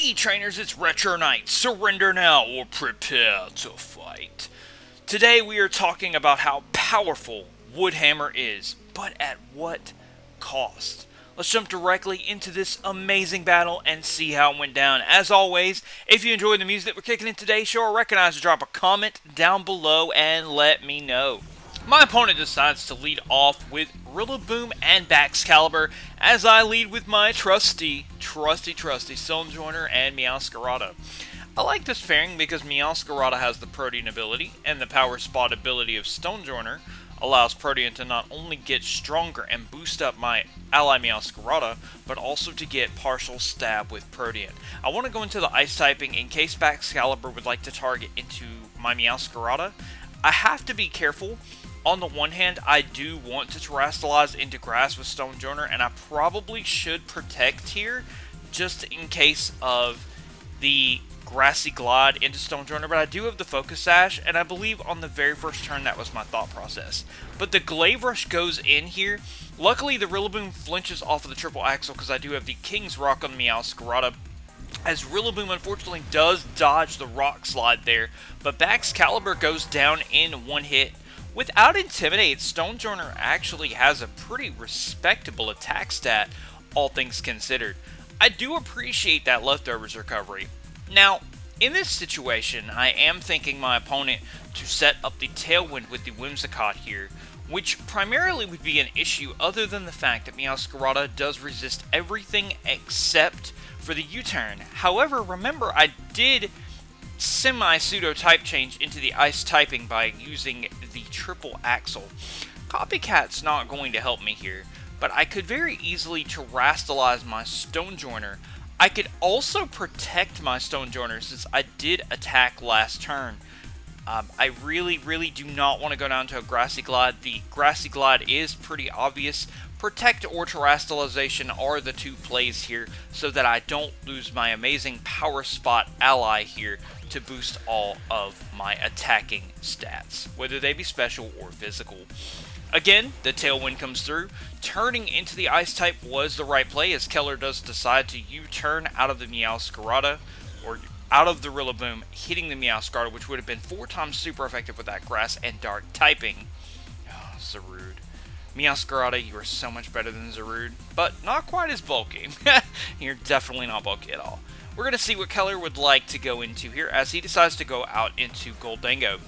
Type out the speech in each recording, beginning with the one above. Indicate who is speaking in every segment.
Speaker 1: Hey trainers, it's Retro Knight. Surrender now or prepare to fight. Today we are talking about how powerful Woodhammer is, but at what cost? Let's jump directly into this amazing battle and see how it went down. As always, if you enjoyed the music that we're kicking in today, sure recognize to drop a comment down below and let me know. My opponent decides to lead off with Rillaboom and Baxcalibur, as I lead with my trusty Stone Joiner and Meowscarada. I like this pairing because Meowscarada has the Protean ability, and the Power Spot ability of Stone Joiner allows Protean to not only get stronger and boost up my ally Meowscarada, but also to get partial stab with Protean. I want to go into the Ice typing in case Baxcalibur would like to target into my Meowscarada. I have to be careful. On the one hand, I do want to Terrastalize into grass with Stone Joiner, and I probably should protect here, just in case of the Grassy Glide into Stone Joiner, but I do have the Focus Sash, and I believe on the very first turn that was my thought process. But the Glaive Rush goes in here. Luckily, the Rillaboom flinches off of the Triple Axle because I do have the King's Rock on the Meowscarada, as Rillaboom unfortunately does dodge the Rock Slide there, but Baxcalibur goes down in one hit. Without Intimidate, Stone Joiner actually has a pretty respectable attack stat, all things considered. I do appreciate that Leftovers recovery. Now, in this situation, I am thinking my opponent to set up the Tailwind with the Whimsicott here, which primarily would be an issue other than the fact that Meowscarada does resist everything except for the U-turn. However, remember, I did semi-pseudo type change into the Ice typing by using the Triple Axle. Copycat's not going to help me here, but I could very easily Terrastalize my Stone Joiner. I could also protect my Stone Joiner since I did attack last turn. I really do not want to go down to a Grassy Glide. The Grassy Glide is pretty obvious. Protect or Terrastalization are the two plays here so that I don't lose my amazing Power Spot ally here to boost all of my attacking stats, whether they be special or physical. Again, the Tailwind comes through. Turning into the Ice type was the right play, as Keller does decide to U-turn out of the Meowscarada, or out of the Rillaboom, hitting the Meowscarada, which would have been 4 times super effective with that Grass and Dark typing. Oh, Zarude. Meowscarada, you are so much better than Zarude, but not quite as bulky. You're definitely not bulky at all. We're going to see what Keller would like to go into here, as he decides to go out into Goldango,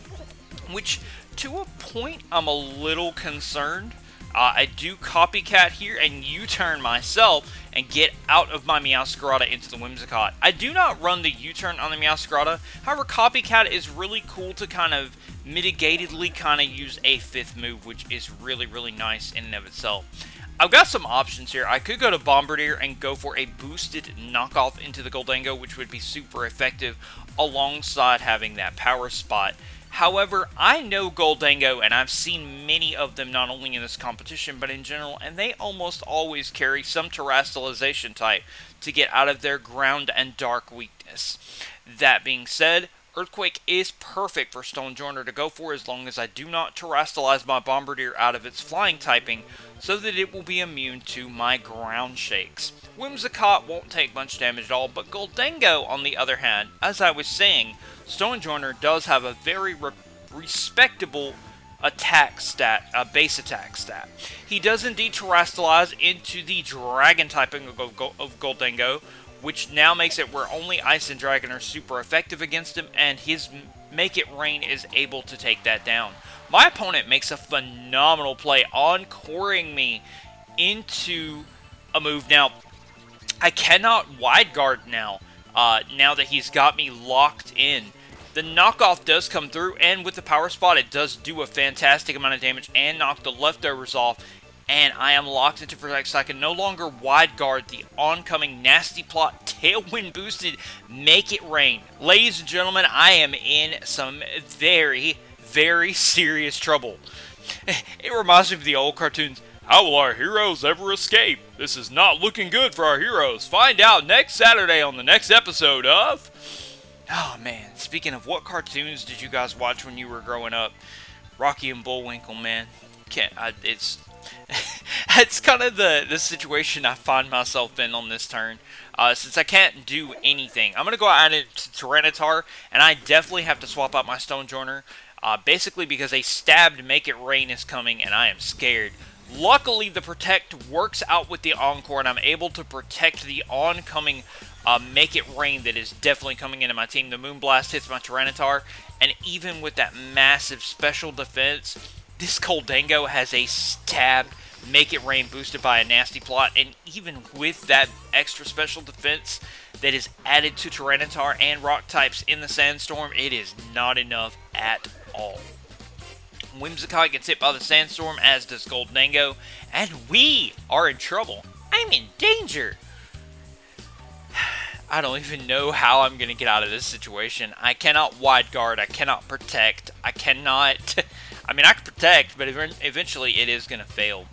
Speaker 1: which, to a point, I'm a little concerned. I do Copycat here and U-turn myself and get out of my Meowscarada into the Whimsicott. I do not run the U-turn on the Meowscarada. However, Copycat is really cool to kind of mitigatedly kind of use a 5th move, which is really nice in and of itself. I've got some options here. I could go to Bombardier and go for a boosted knockoff into the Goldango, which would be super effective alongside having that Power Spot. However, I know Goldango, and I've seen many of them not only in this competition, but in general, and they almost always carry some Terrastalization type to get out of their Ground and Dark weakness. That being said, Earthquake is perfect for Stone Joiner to go for as long as I do not Terrastalize my Bombardier out of its flying typing so that it will be immune to my ground shakes. Whimsicott won't take much damage at all, but Goldango, on the other hand, as I was saying, Stone Joiner does have a very respectable attack stat, base attack stat. He does indeed Terrastalize into the Dragon typing of Goldango, which now makes it where only Ice and Dragon are super effective against him, and his Make It Rain is able to take that down. My opponent makes a phenomenal play on coring me into a move. Now, I cannot wide guard now that he's got me locked in. The knockoff does come through, and with the Power Spot, it does do a fantastic amount of damage and knock the Leftovers off. And I am locked into Protect, so I can no longer wide guard the oncoming Nasty Plot Tailwind boosted Make It Rain. Ladies and gentlemen, I am in some very serious trouble. It reminds me of the old cartoons. How will our heroes ever escape? This is not looking good for our heroes. Find out next Saturday on the next episode of... Oh man, speaking of, what cartoons did you guys watch when you were growing up? Rocky and Bullwinkle, man. That's kind of the situation I find myself in on this turn. Since I can't do anything, I'm going to go out into Tyranitar, and I definitely have to swap out my Stone Joiner. Basically because a stabbed Make It Rain is coming, and I am scared. Luckily, the Protect works out with the Encore, and I'm able to protect the oncoming Make It Rain that is definitely coming into my team. The Moonblast hits my Tyranitar, and even with that massive special defense, this Gholdengo has a stab Make It Rain boosted by a Nasty Plot, and even with that extra special defense that is added to Tyranitar and Rock types in the Sandstorm, it is not enough at all. Whimsicott gets hit by the Sandstorm, as does Gholdengo, and we are in trouble. I'm in danger. I don't even know how I'm going to get out of this situation. I cannot Wide Guard. I cannot Protect. I cannot... I mean, I can Protect, but eventually it is going to fail.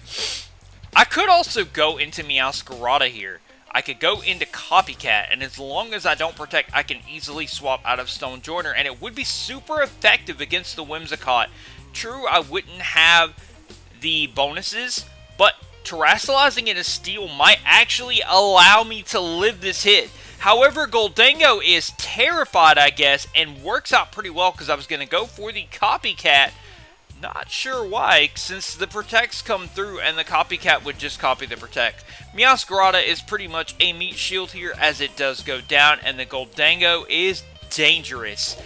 Speaker 1: I could also go into Meowscarada here. I could go into Copycat, and as long as I don't Protect, I can easily swap out of Stone Joiner, and it would be super effective against the Whimsicott. True, I wouldn't have the bonuses, but Terastallizing into Steel might actually allow me to live this hit. However, Gholdengo is terrified, I guess, and works out pretty well because I was going to go for the Copycat. Not sure why, since the Protects come through and the Copycat would just copy the Protect. Meowscarada is pretty much a meat shield here as it does go down, and the Gholdengo is dangerous.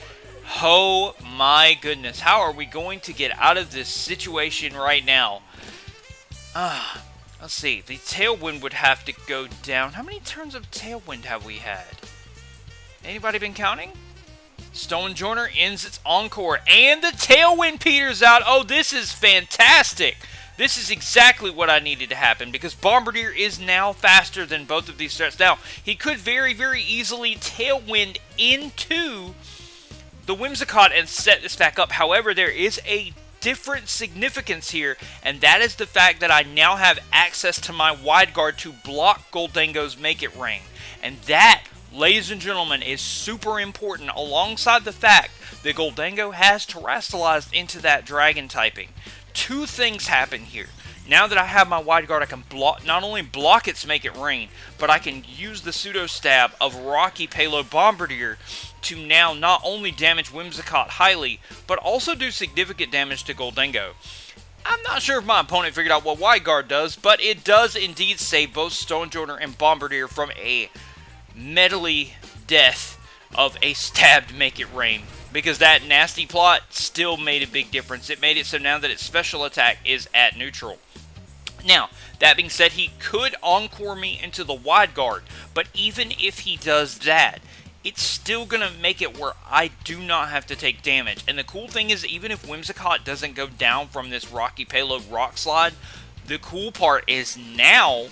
Speaker 1: Oh my goodness, how are we going to get out of this situation right now? Let's see, the Tailwind would have to go down. How many turns of Tailwind have we had? Anybody been counting? Stone Joiner ends its Encore, and the Tailwind peters out. Oh, this is fantastic. This is exactly what I needed to happen, because Bombardier is now faster than both of these threats. Now, he could very, very easily Tailwind into the Whimsicott and set this back up. However, there is a different significance here, and that is the fact that I now have access to my Wide Guard to block Gholdengo's Make It Rain. And that, ladies and gentlemen, is super important alongside the fact that Gholdengo has Terastallized into that Dragon typing. Two things happen here. Now that I have my Wide Guard, I can not only block its Make It Rain, but I can use the Pseudo Stab of Rocky Payload Bombardier to now not only damage Whimsicott highly, but also do significant damage to Gholdengo. I'm not sure if my opponent figured out what Wide Guard does, but it does indeed save both Stone Joiner and Bombardier from a medley death of a stabbed Make It Rain. Because that Nasty Plot still made a big difference. It made it so now that its special attack is at neutral. Now, that being said, he could Encore me into the Wide Guard, but even if he does that, it's still going to make it where I do not have to take damage. And the cool thing is, even if Whimsicott doesn't go down from this Rocky Payload Rock Slide, the cool part is now,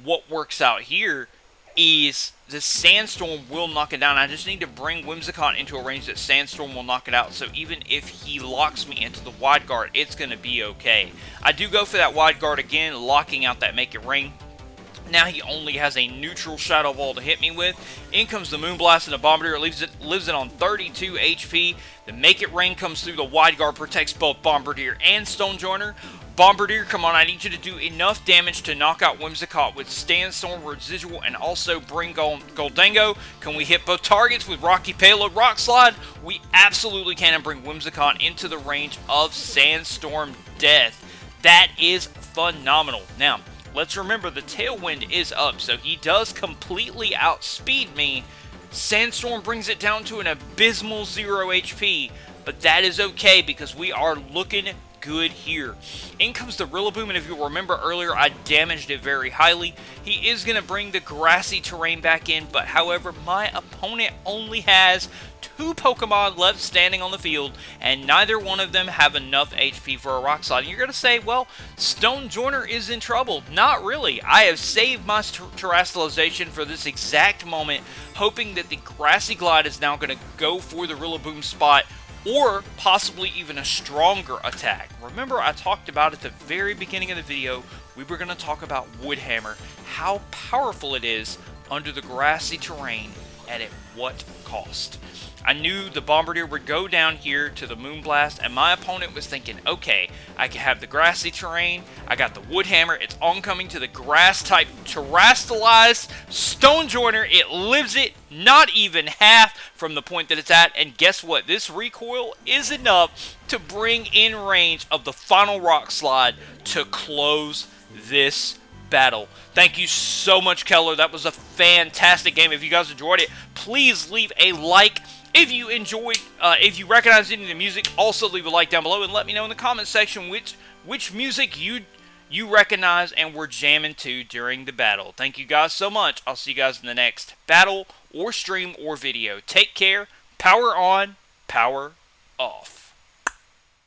Speaker 1: what works out here is the Sandstorm will knock it down. I just need to bring Whimsicott into a range that Sandstorm will knock it out. So even if he locks me into the Wide Guard, it's going to be okay. I do go for that Wide Guard again, locking out that Make It Rain. Now he only has a neutral Shadow Ball to hit me with. In comes the Moonblast and the Bombardier. Lives it on 32 HP. The Make It Rain comes through. The Wide Guard protects both Bombardier and Stone Joiner. Bombardier, come on, I need you to do enough damage to knock out Whimsicott with Sandstorm Residual and also bring Gholdengo. Can we hit both targets with Rocky Payload Rock Slide? We absolutely can, and bring Whimsicott into the range of Sandstorm Death. That is phenomenal. Now, let's remember the Tailwind is up, so he does completely outspeed me. Sandstorm brings it down to an abysmal 0 HP, but that is okay because we are looking good here. In comes the Rillaboom, and if you'll remember earlier, I damaged it very highly. He is going to bring the grassy terrain back in, but however, my opponent only has 2 Pokemon left standing on the field, and neither one of them have enough HP for a Rock Slide. And you're going to say, well, Stone Joiner is in trouble. Not really. I have saved my Terastallization for this exact moment, hoping that the Grassy Glide is now going to go for the Rillaboom spot, or possibly even a stronger attack. Remember, I talked about at the very beginning of the video, we were going to talk about Wood Hammer, how powerful it is under the grassy terrain. and at what cost. I knew the Bombardier would go down here to the Moonblast, and my opponent was thinking, okay, I can have the grassy terrain, I got the Woodhammer, it's oncoming to the grass-type terrestrialized Stone Joiner, it lives it not even half from the point that it's at, and guess what? This recoil is enough to bring in range of the final rock slide to close this battle. Thank you so much, Keller. That was a fantastic game. If you guys enjoyed it, please leave a like. If you enjoyed, if you recognize any of the music, also leave a like down below and let me know in the comment section which music you recognize and were jamming to during the battle. Thank you guys so much. I'll see you guys in the next battle or stream or video. Take care. Power on, power off.